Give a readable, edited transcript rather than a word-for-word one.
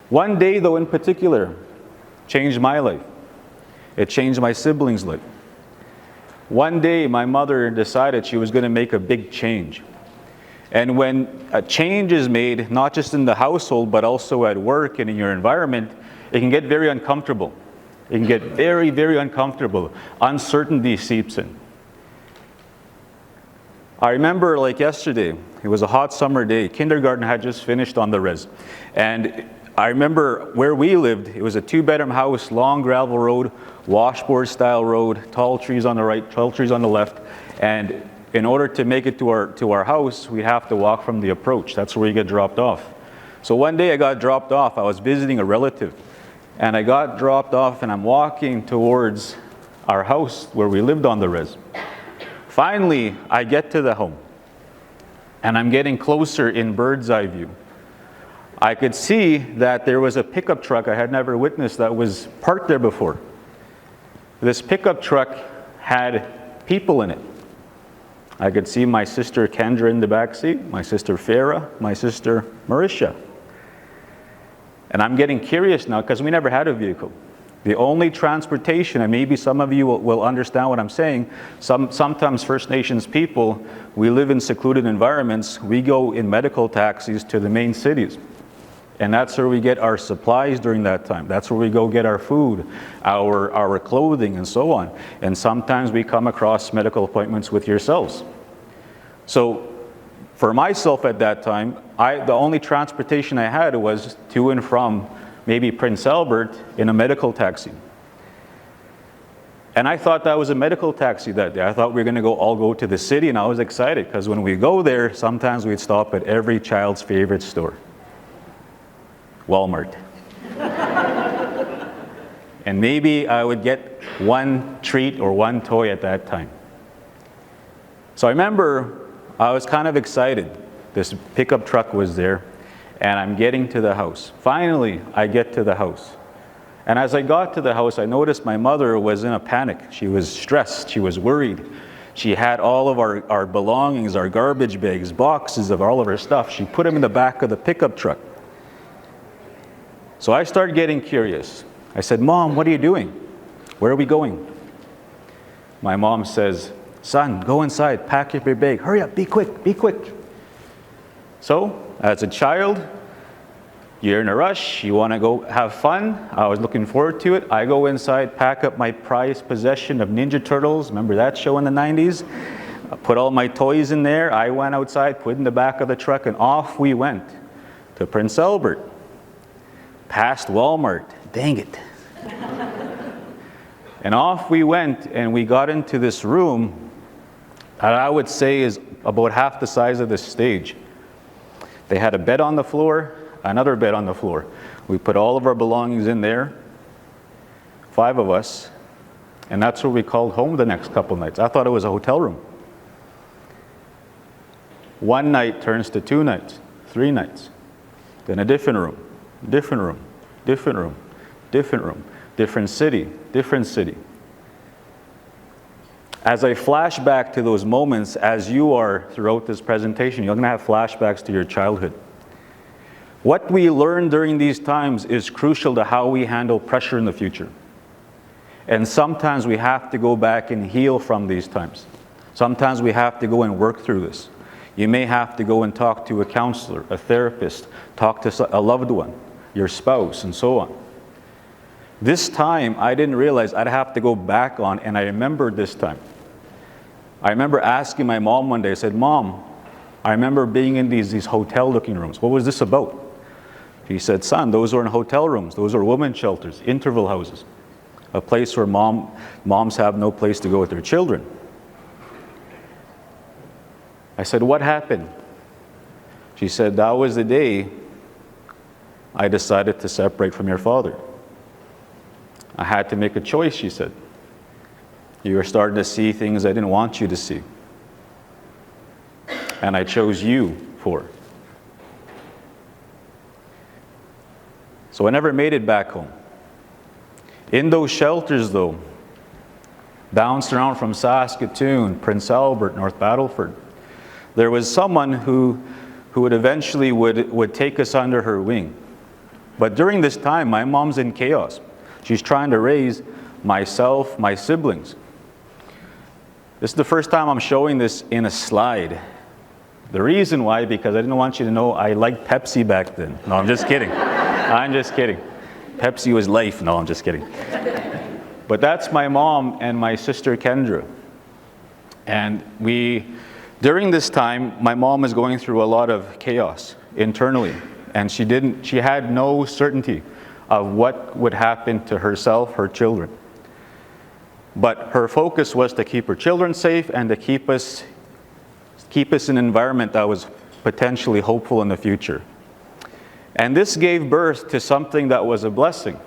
One day, though, in particular, changed my life. It changed my siblings' life. One day, my mother decided she was going to make a big change. And when a change is made, not just in the household, but also at work and in your environment, it can get very uncomfortable. It can get very, very uncomfortable. Uncertainty seeps in. I remember like yesterday, it was a hot summer day. Kindergarten had just finished on the res. And I remember where we lived, it was a 2-bedroom house, long gravel road, washboard style road, tall trees on the right, tall trees on the left. And in order to make it to our house, we have to walk from the approach. That's where you get dropped off. So one day I got dropped off. I was visiting a relative. And I got dropped off and I'm walking towards our house where we lived on the res. Finally, I get to the home, and I'm getting closer in bird's eye view. I could see that there was a pickup truck I had never witnessed that was parked there before. This pickup truck had people in it. I could see my sister Kendra in the back seat, my sister Farah, my sister Marisha. And I'm getting curious now because we never had a vehicle. The only transportation, and maybe some of you will understand what I'm saying, sometimes First Nations people, we live in secluded environments, we go in medical taxis to the main cities. And that's where we get our supplies during that time. That's where we go get our food, our clothing, and so on. And sometimes we come across medical appointments with yourselves. So for myself at that time, the only transportation I had was to and from maybe Prince Albert in a medical taxi. And I thought that was a medical taxi that day. I thought we were going to all go to the city, and I was excited because when we go there, sometimes we'd stop at every child's favorite store, Walmart. And maybe I would get one treat or one toy at that time. So I remember I was kind of excited. This pickup truck was there. And I'm getting to the house. Finally, I get to the house. And as I got to the house, I noticed my mother was in a panic. She was stressed. She was worried. She had all of our belongings, our garbage bags, boxes of all of her stuff. She put them in the back of the pickup truck. So I started getting curious. I said, "Mom, what are you doing? Where are we going?" My mom says, "Son, go inside, pack up your bag. Hurry up, be quick, be quick." So, as a child, you're in a rush, you want to go have fun. I was looking forward to it. I go inside, pack up my prized possession of Ninja Turtles. Remember that show in the 90s? I put all my toys in there. I went outside, put in the back of the truck, and off we went to Prince Albert. Past Walmart. Dang it. And off we went, and we got into this room that I would say is about half the size of this stage. They had a bed on the floor, another bed on the floor. We put all of our belongings in there, 5 of us, and that's where we called home the next couple nights. I thought it was a hotel room. One night turns to 2 nights, 3 nights, then a different room, different room, different room, different room, different city, different city. As I flash back to those moments, as you are throughout this presentation, you're going to have flashbacks to your childhood. What we learn during these times is crucial to how we handle pressure in the future. And sometimes we have to go back and heal from these times. Sometimes we have to go and work through this. You may have to go and talk to a counselor, a therapist, talk to a loved one, your spouse, and so on. This time, I didn't realize I'd have to go back on, and I remembered this time. I remember asking my mom one day, I said, "Mom, I remember being in these hotel-looking rooms. What was this about?" She said, "Son, those aren't hotel rooms. Those are women's shelters, interval houses, a place where moms have no place to go with their children." I said, "What happened?" She said, "That was the day I decided to separate from your father. I had to make a choice," she said. "You were starting to see things I didn't want you to see. And I chose you for." So I never made it back home. In those shelters, though, bounced around from Saskatoon, Prince Albert, North Battleford, there was someone who would eventually would take us under her wing. But during this time, my mom's in chaos. She's trying to raise myself, my siblings. This is the first time I'm showing this in a slide. The reason why, because I didn't want you to know I liked Pepsi back then. No, I'm just kidding. I'm just kidding. Pepsi was life. No, I'm just kidding. But that's my mom and my sister Kendra. And during this time, my mom is going through a lot of chaos internally. And she had no certainty of what would happen to herself, her children. But her focus was to keep her children safe and to keep us in an environment that was potentially hopeful in the future. And this gave birth to something that was a blessing.